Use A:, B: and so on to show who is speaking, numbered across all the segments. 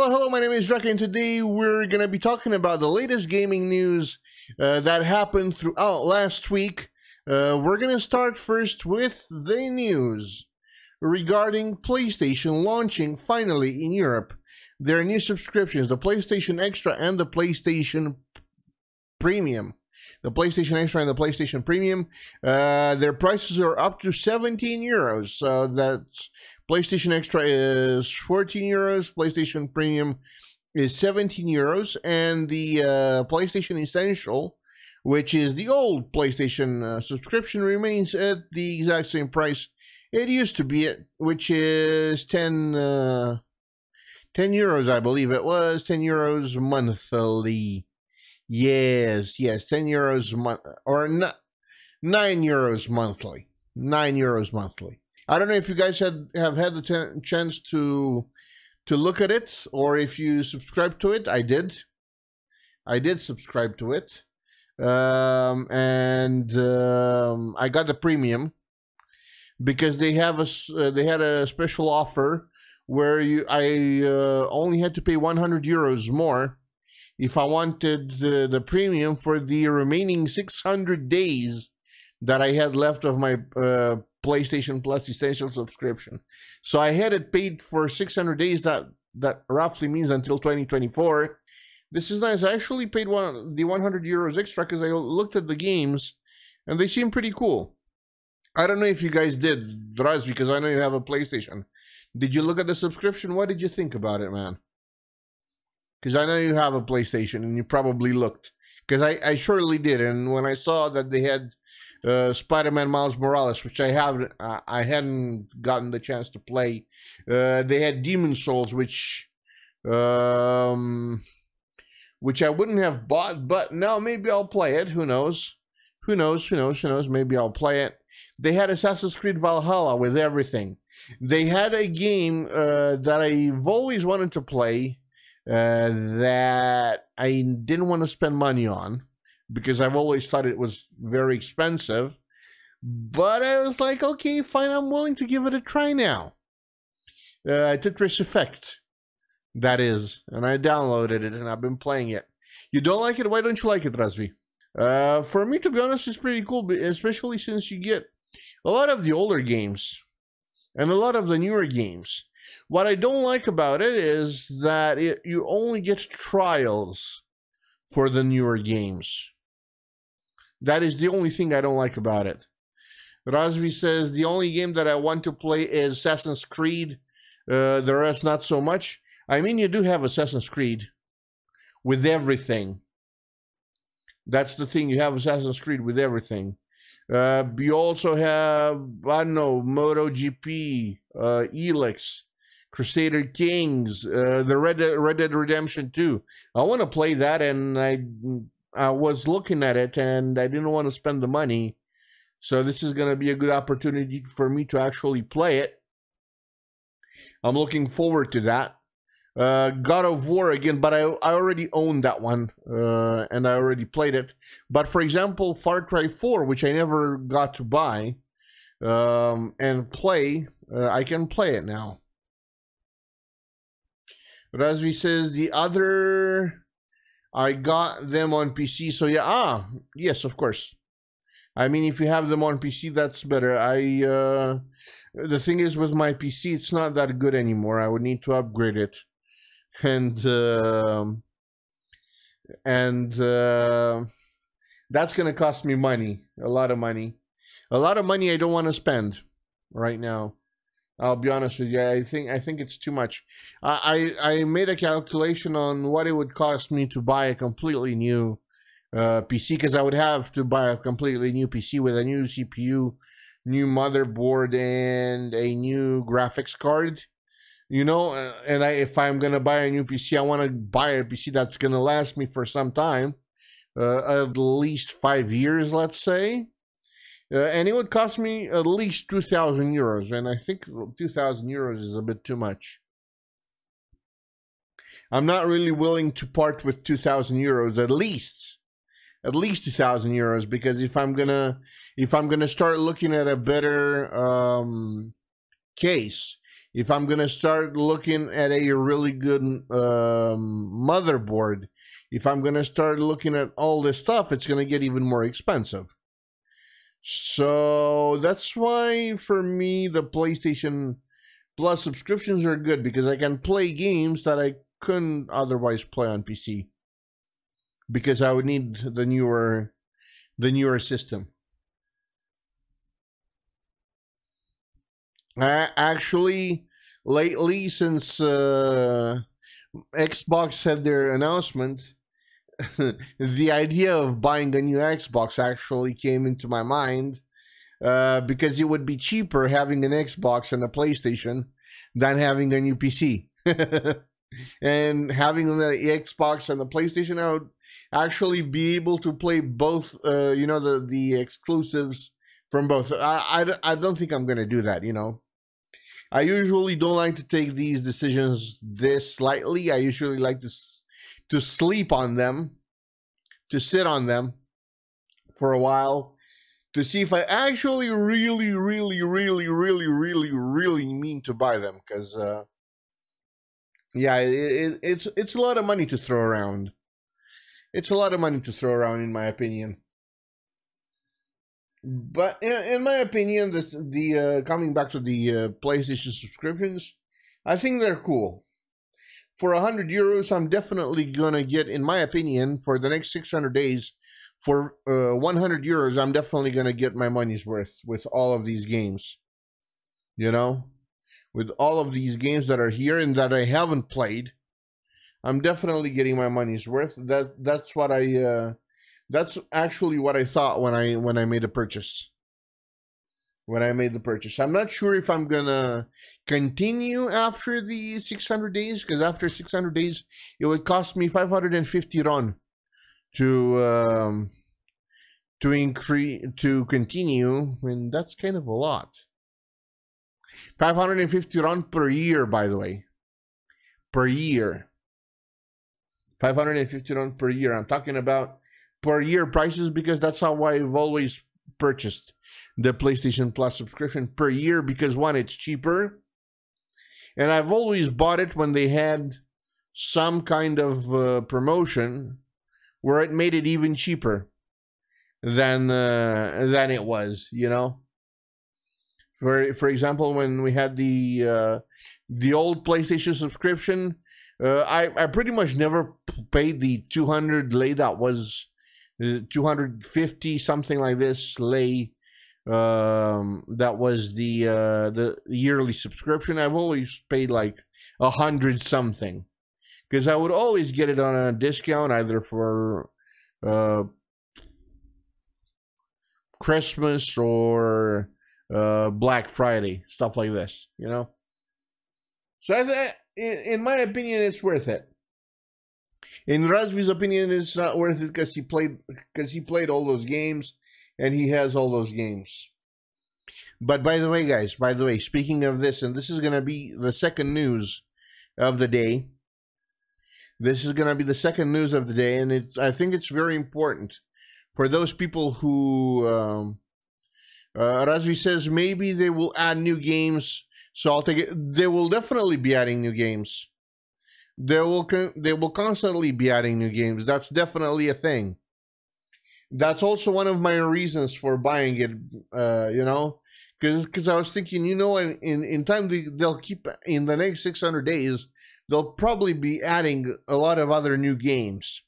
A: Hello, my name is Druk, and today we're going to be talking about the latest gaming news that happened throughout last week. We're going to start first with the news regarding PlayStation launching finally in Europe their new subscriptions, the PlayStation Extra and the PlayStation Premium. The PlayStation Extra and the PlayStation Premium, their prices are up to 17 euros. So that's PlayStation Extra is 14 euros, PlayStation Premium is 17 euros, and the PlayStation Essential, which is the old PlayStation subscription, remains at the exact same price it used to be at, which is 10 euros, I believe it was, 10 euros monthly. Yes, 10 euros month, or 9 euros monthly. 9 euros monthly. I don't know if you guys have had the chance to look at it, or if you subscribe to it. I did subscribe to it, I got the premium because they had a special offer where I only had to pay 100 euros more if I wanted the premium for the remaining 600 days that I had left of my PlayStation Plus Essential subscription. So I had it paid for 600 days. That roughly means until 2024. This is nice. I actually paid the 100 euros extra because I looked at the games and they seem pretty cool. I don't know if you guys did, Draz, because I know you have a PlayStation. Did you look at the subscription? What did you think about it, man? Because I know you have a PlayStation and you probably looked. Because I surely did. And when I saw that they had Spider-Man Miles Morales, which I hadn't gotten the chance to play. They had Demon Souls, which I wouldn't have bought, but now maybe I'll play it. Who knows? Who knows? Maybe I'll play it. They had Assassin's Creed Valhalla with everything. They had a game that I've always wanted to play, that I didn't want to spend money on because I've always thought it was very expensive, but I was like, okay, fine, I'm willing to give it a try now. Tetris Effect, that is, and I downloaded it and I've been playing it. You don't like it? Why don't you like it, Razvi? For me, to be honest, it's pretty cool, especially since you get a lot of the older games and a lot of the newer games. What I don't like about it is that you only get trials for the newer games. That is the only thing I don't like about it. Razvi says, the only game that I want to play is Assassin's Creed. The rest, not so much. I mean, you do have Assassin's Creed with everything. That's the thing. You have Assassin's Creed with everything. You also have, I don't know, MotoGP, Elix, Crusader Kings, the Red Dead Redemption 2. I want to play that, and I was looking at it, and I didn't want to spend the money. So this is going to be a good opportunity for me to actually play it. I'm looking forward to that. God of War again, but I already own that one, and I already played it. But for example, Far Cry 4, which I never got to buy and play, I can play it now. Razvi says the other, I got them on PC, so yeah, yes, of course. I mean, if you have them on PC, that's better. The thing is with my PC, it's not that good anymore. I would need to upgrade it. And that's gonna cost me money, a lot of money I don't want to spend right now. I'll be honest with you. I think it's too much. I made a calculation on what it would cost me to buy a completely new PC, because I would have to buy a completely new PC with a new CPU, new motherboard, and a new graphics card. You know, and if I'm going to buy a new PC, I want to buy a PC that's going to last me for some time, at least 5 years, let's say. And it would cost me at least 2,000 euros. And I think 2,000 euros is a bit too much. I'm not really willing to part with 2,000 euros, at least 2,000 euros, because if I'm gonna start looking at a better case, if I'm gonna start looking at a really good motherboard, if I'm gonna start looking at all this stuff, it's gonna get even more expensive. So that's why, for me, the PlayStation Plus subscriptions are good, because I can play games that I couldn't otherwise play on PC, because I would need the newer system. Actually, lately, since Xbox had their announcement, the idea of buying a new Xbox actually came into my mind, because it would be cheaper having an Xbox and a PlayStation than having a new PC. And having the Xbox and the PlayStation, I would actually be able to play both, the exclusives from both. I don't think I'm going to do that, I usually don't like to take these decisions this lightly. I usually like to sleep on them, to sit on them for a while, to see if I actually really mean to buy them. Because, it's a lot of money to throw around. It's a lot of money to throw around, in my opinion. But in my opinion, coming back to the PlayStation subscriptions, I think they're cool. For €100, I'm definitely gonna get, in my opinion, for the next 600 days, for €100, I'm definitely gonna get my money's worth with all of these games. With all of these games that are here and that I haven't played, I'm definitely getting my money's worth. That's what that's actually what I thought when I made the purchase. When I made the purchase, I'm not sure if I'm gonna continue after the 600 days, because after 600 days, it would cost me 550 RON to continue, and that's kind of a lot. 550 RON per year, by the way, per year. 550 RON per year. I'm talking about per year prices, because that's how I've always purchased the PlayStation Plus subscription, per year, because one, it's cheaper, and I've always bought it when they had some kind of promotion where it made it even cheaper than it was, For example, when we had the old PlayStation subscription, I pretty much never paid the 200 lei. That was 250, something like this lei. That was the yearly subscription. I've always paid like 100 something, because I would always get it on a discount, either for Christmas or Black Friday, stuff like this, So in my opinion, it's worth it. In Razvi's opinion, it's not worth it because he played all those games, and he has all those games. But by the way, guys, speaking of this, and this is gonna be the second news of the day. This is gonna be the second news of the day, and I think it's very important for those people who Razvi says maybe they will add new games. So I'll take it. They will definitely be adding new games. They will constantly be adding new games. That's definitely a thing. That's also one of my reasons for buying it. Because I was thinking, in time they'll keep, in the next 600 days, they'll probably be adding a lot of other new games.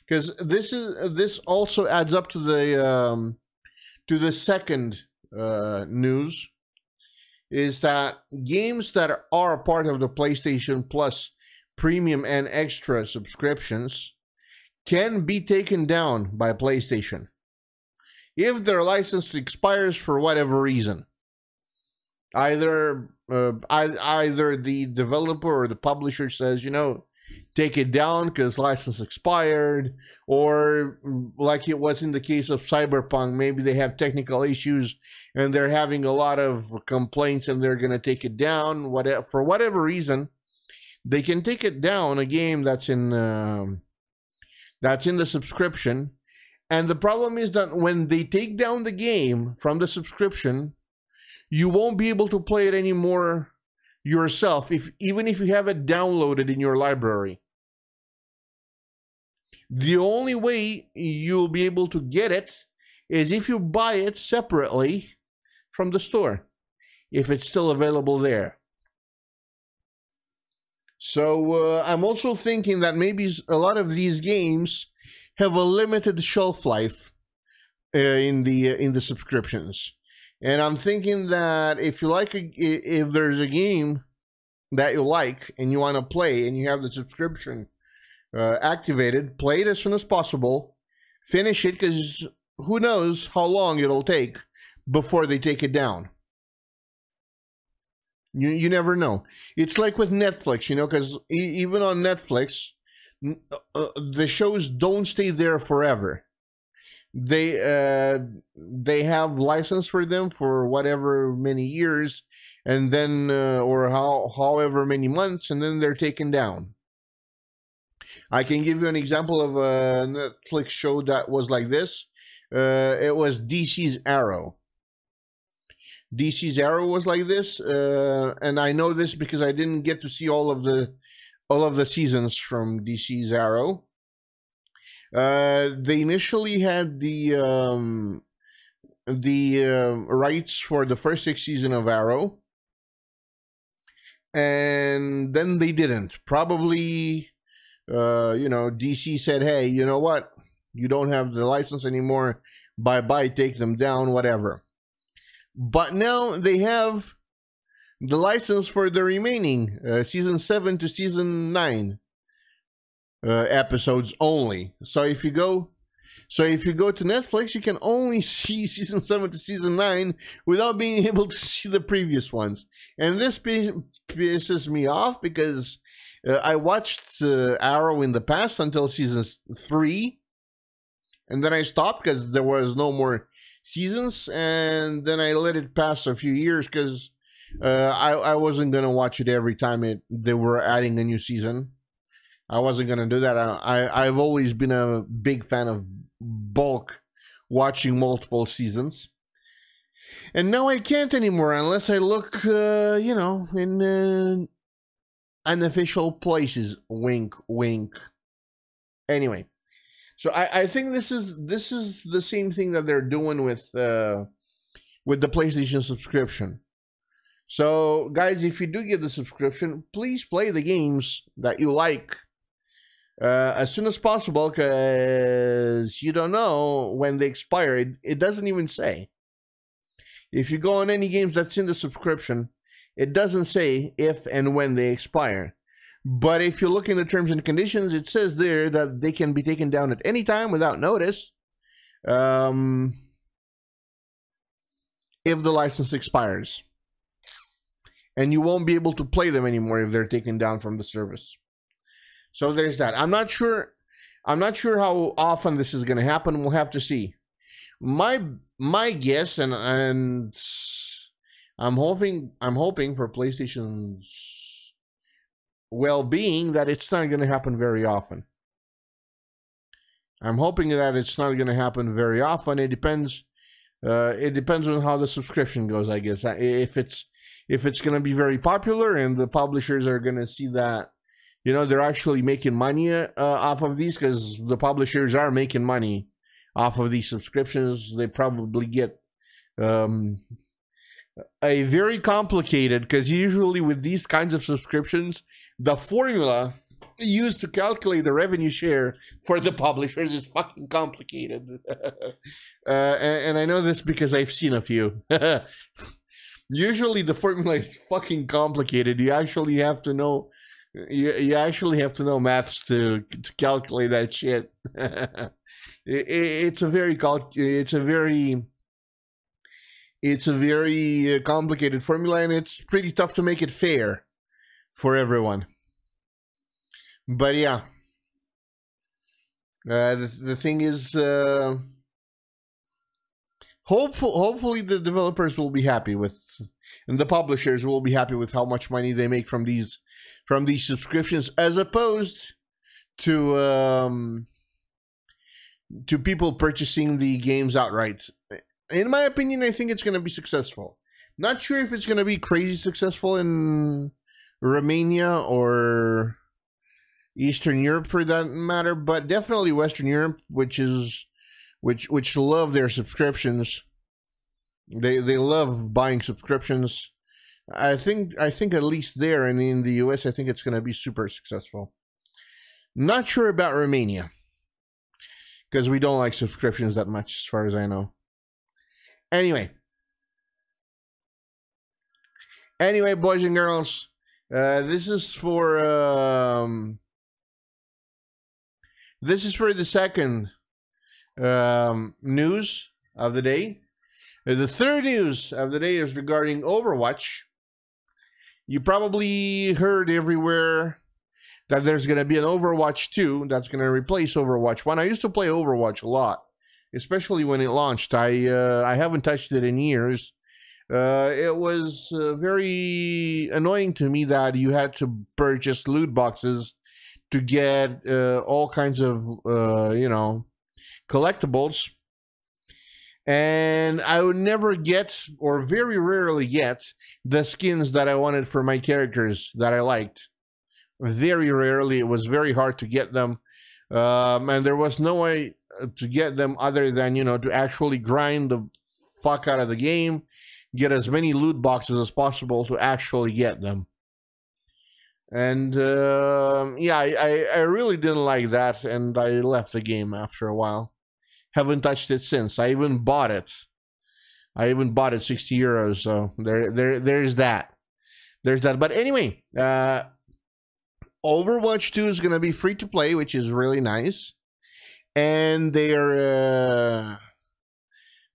A: Because this also adds up to the second news, is that games that are part of the PlayStation Plus Premium and Extra subscriptions can be taken down by PlayStation if their license expires for whatever reason. Either the developer or the publisher says, take it down because license expired, or like it was in the case of Cyberpunk, maybe they have technical issues and they're having a lot of complaints and they're going to take it down. For whatever reason, they can take it down, a game that's in the subscription. And the problem is that when they take down the game from the subscription, you won't be able to play it anymore yourself, even if you have it downloaded in your library. The only way you'll be able to get it is if you buy it separately from the store, if it's still available there. So I'm also thinking that maybe a lot of these games have a limited shelf life in the subscriptions, and I'm thinking that if there's a game that you like and you want to play and you have the subscription activated, play it as soon as possible, finish it, because who knows how long it'll take before they take it down. You never know. It's like with Netflix, you know, because even on Netflix, the shows don't stay there forever. They have license for them for whatever many years, and then or however many months, and then they're taken down. I can give you an example of a Netflix show that was like this. It was DC's Arrow. DC's Arrow was like this, and I know this because I didn't get to see all of the seasons from DC's Arrow. They initially had the rights for the first 6 seasons of Arrow, and then they didn't. Probably, DC said, "Hey, you know what? You don't have the license anymore. Bye-bye. Take them down. Whatever." But now they have the license for the remaining season 7 to season 9 episodes only. So if you go to Netflix, you can only see season 7 to season 9 without being able to see the previous ones. And this pisses me off because I watched Arrow in the past until season 3, and then I stopped because there was no more seasons, and then I let it pass a few years because I wasn't gonna watch it every time they were adding a new season. I wasn't gonna do that. I've always been a big fan of bulk watching multiple seasons, and now I can't anymore unless I look, in unofficial places. Wink, wink. Anyway. So I think this is the same thing that they're doing with the PlayStation subscription. So guys, if you do get the subscription, please play the games that you like as soon as possible, because you don't know when they expire. It doesn't even say. If you go on any games that's in the subscription, it doesn't say if and when they expire. But if you look in the terms and conditions, it says there that they can be taken down at any time without notice if the license expires. And you won't be able to play them anymore if they're taken down from the service. So there's that. I'm not sure how often this is going to happen. We'll have to see. My guess, and I'm hoping for PlayStation's well-being, that it's not going to happen very often. I'm hoping that it's not going to happen very often. It depends on how the subscription goes, I guess. If it's going to be very popular and the publishers are going to see that, they're actually making money off of these, because the publishers are making money off of these subscriptions. They probably get a very complicated, because usually with these kinds of subscriptions, the formula used to calculate the revenue share for the publishers is fucking complicated. And I know this because I've seen a few. Usually the formula is fucking complicated. You actually have to know maths to calculate that shit. It's a very complicated formula, and it's pretty tough to make it fair for everyone. But yeah, the thing is, hopefully the developers will be happy with, and the publishers will be happy with how much money they make from these subscriptions, as opposed to people purchasing the games outright. In my opinion, I think it's going to be successful. Not sure if it's going to be crazy successful in Romania or Eastern Europe for that matter, but definitely Western Europe, which love their subscriptions. They love buying subscriptions. I think at least there, and in the US, I think it's going to be super successful. Not sure about Romania because we don't like subscriptions that much, as far as I know. Anyway, boys and girls, this is for the second news of the day. The third news of the day is regarding Overwatch. You probably heard everywhere that there's going to be an Overwatch 2 that's going to replace Overwatch 1. I used to play Overwatch a lot, especially when it launched. I haven't touched it in years. It was very annoying to me that you had to purchase loot boxes to get all kinds of, collectibles. And I would never get, or very rarely get, the skins that I wanted for my characters that I liked. Very rarely. It was very hard to get them. And there was no way to get them other than, to actually grind the fuck out of the game, get as many loot boxes as possible to actually get them. And I really didn't like that, and I left the game after a while. Haven't touched it since. I even bought it. 60 euros. So there's that. But anyway, Overwatch 2 is going to be free to play, which is really nice. And they are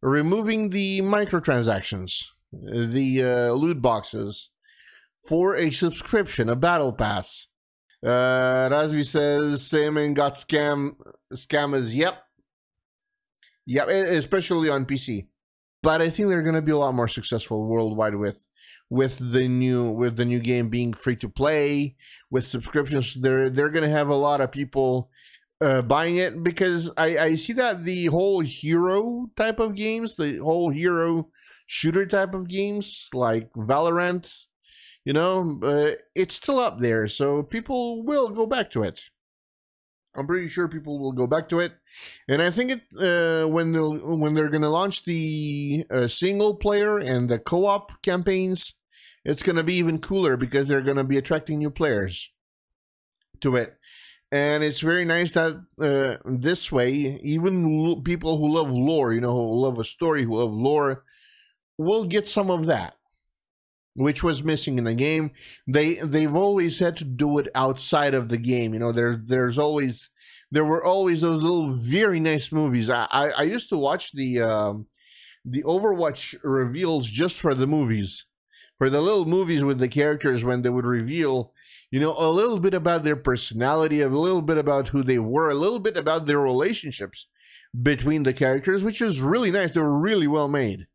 A: removing the microtransactions, the loot boxes, for a subscription, a battle pass. Razvi says, Salmon got scammers. Yep, especially on PC. But I think they're going to be a lot more successful worldwide with the new game being free to play, with subscriptions. They're going to have a lot of people buying it, because I see that the whole hero type of games, the whole hero shooter type of games like Valorant, it's still up there, so people will go back to it. I'm pretty sure people will go back to it, and I think when they're gonna launch the single player and the co-op campaigns, it's gonna be even cooler, because they're gonna be attracting new players to it, and it's very nice that this way, even people who love lore, who love a story, who love lore, will get some of that, which was missing in the game. They've always had to do it outside of the game. There were always those little very nice movies. I used to watch the Overwatch reveals just for the movies, for the little movies with the characters, when they would reveal, a little bit about their personality, a little bit about who they were, a little bit about their relationships between the characters, which was really nice. They were really well made.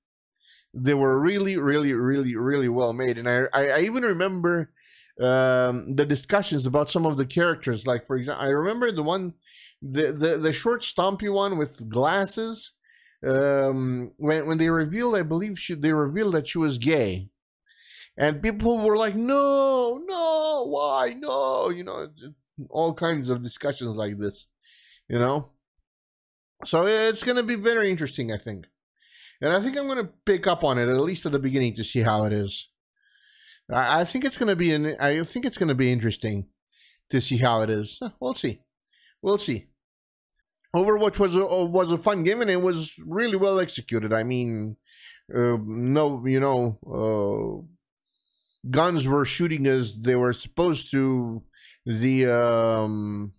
A: They were really, really, really, really well made. And I even remember the discussions about some of the characters. Like, for example, I remember the one, the short, stompy one with glasses. When they revealed, I believe they revealed that she was gay. And people were like, no, why, no? All kinds of discussions like this, So it's going to be very interesting, I think. And I think I'm going to pick up on it, at least at the beginning, to see how it is. I think it's going to be interesting to see how it is. We'll see. Overwatch was a fun game, and it was really well executed. I mean, guns were shooting as they were supposed to. The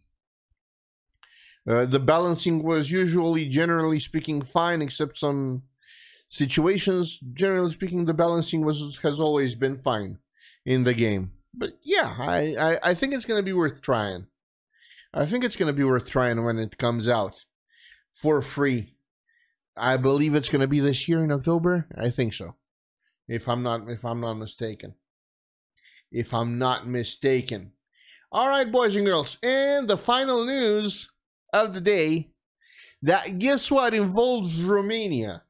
A: balancing was usually, generally speaking, fine, except some situations. Generally speaking, the balancing has always been fine in the game. But yeah, I think it's going to be worth trying. I think it's going to be worth trying when it comes out for free. I believe it's going to be this year in October. I think so, if I'm not mistaken. All right, boys and girls, and the final news of the day, that, guess what, involves Romania.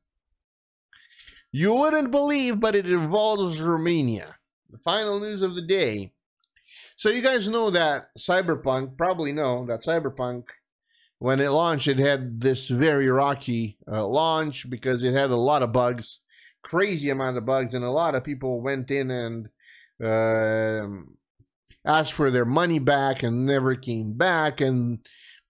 A: You wouldn't believe, but it involves Romania. The final news of the day So you guys know that Cyberpunk, probably know that Cyberpunk, when it launched, it had this very rocky launch because it had a lot of bugs, crazy amount of bugs, and a lot of people went in and asked for their money back and never came back, and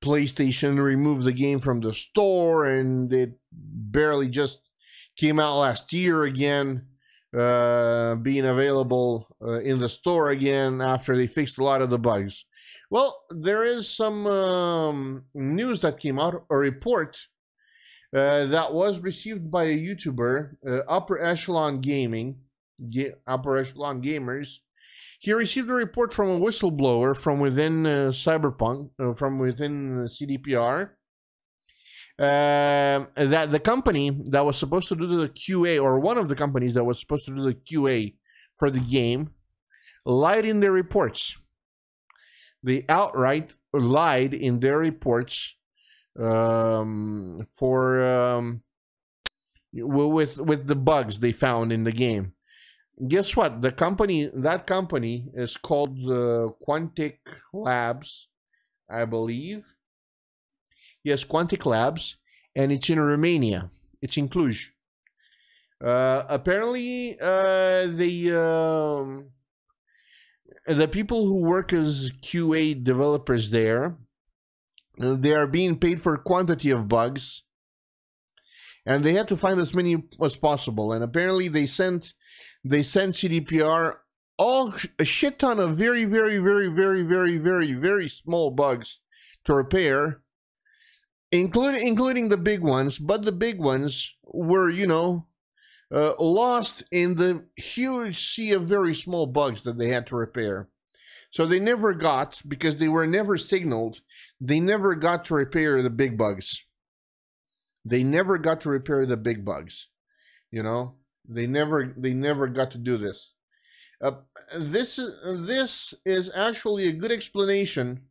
A: PlayStation removed the game from the store, and it barely just came out last year again, being available in the store again after they fixed a lot of the bugs. Well, there is some news that came out, a report that was received by a YouTuber, Upper Echelon Upper Echelon Gamers. He received a report from a whistleblower from within Cyberpunk, from within CDPR, that the company that was supposed to do the QA, or one of the companies that was supposed to do the QA for the game, lied in their reports. They outright lied in their reports with the bugs they found in the game. Guess what? That company is called Quantic Labs, I believe. Yes, Quantic Labs, and it's in Romania. It's in Cluj. Apparently, the people who work as QA developers there, they are being paid for quantity of bugs, and they had to find as many as possible. And apparently, they sent CDPR a shit ton of very small bugs to repair, including the big ones. But the big ones were, lost in the huge sea of very small bugs that they had to repair. So they never got, because they were never signaled, they never got to repair the big bugs. They never got to repair the big bugs. They never got to do this. This is actually a good explanation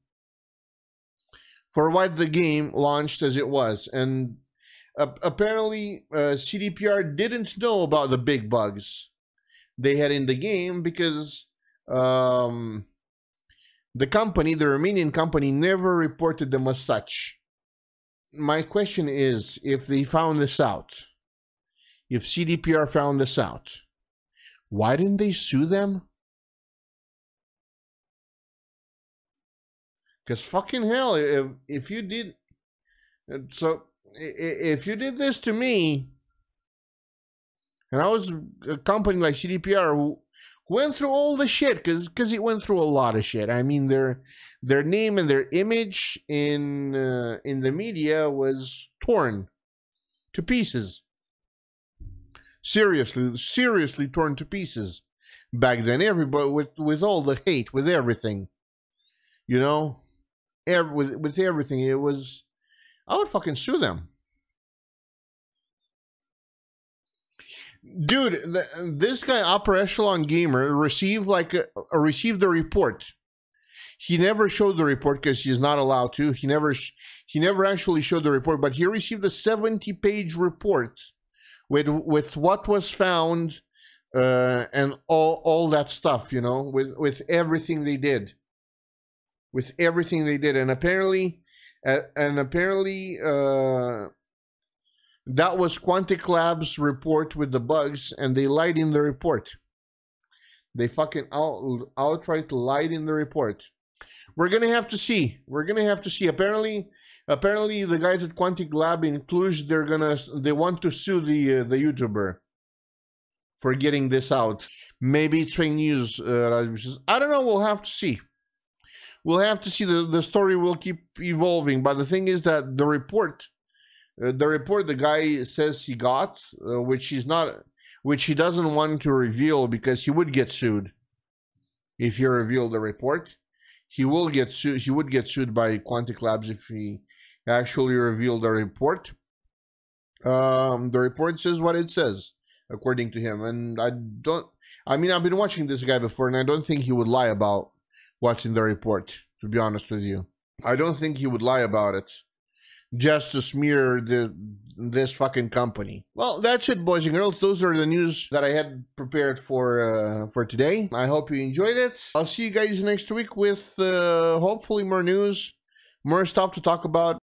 A: for why the game launched as it was. And apparently, CDPR didn't know about the big bugs they had in the game because the Romanian company, never reported them as such. My question is, if they found this out, if CDPR found this out, why didn't they sue them? Because fucking hell, if you did... So... if you did this to me, and I was a company like CDPR who went through all the shit, because it went through a lot of shit. I mean, their name and their image in the media was torn to pieces. Seriously torn to pieces back then. Everybody with all the hate, with everything, with everything, it was. I would fucking sue them. Dude, this guy, Upper Echelon Gamer, received the report. He never showed the report because he's not allowed to. He never actually showed the report, but he received a 70-page report with what was found and all that stuff, with everything they did. With everything they did. And apparently that was Quantic Labs' report with the bugs, and they lied in the report. They fucking outright lied in the report. We're gonna have to see. Apparently the guys at Quantic Lab in Cluj, they want to sue the YouTuber for getting this out. Maybe Train News. I don't know. We'll have to see. We'll have to see. The story will keep evolving. But the thing is that the report the guy says he got, which he doesn't want to reveal because he would get sued if he revealed the report. He would get sued by Quantic Labs if he actually revealed the report. The report says what it says, according to him. And I've been watching this guy before, and I don't think he would lie about what's in the report, to be honest with you. I don't think he would lie about it. just to smear this fucking company. Well, that's it, boys and girls. Those are the news that I had prepared for today. I hope you enjoyed it. I'll see you guys next week with hopefully more news, more stuff to talk about.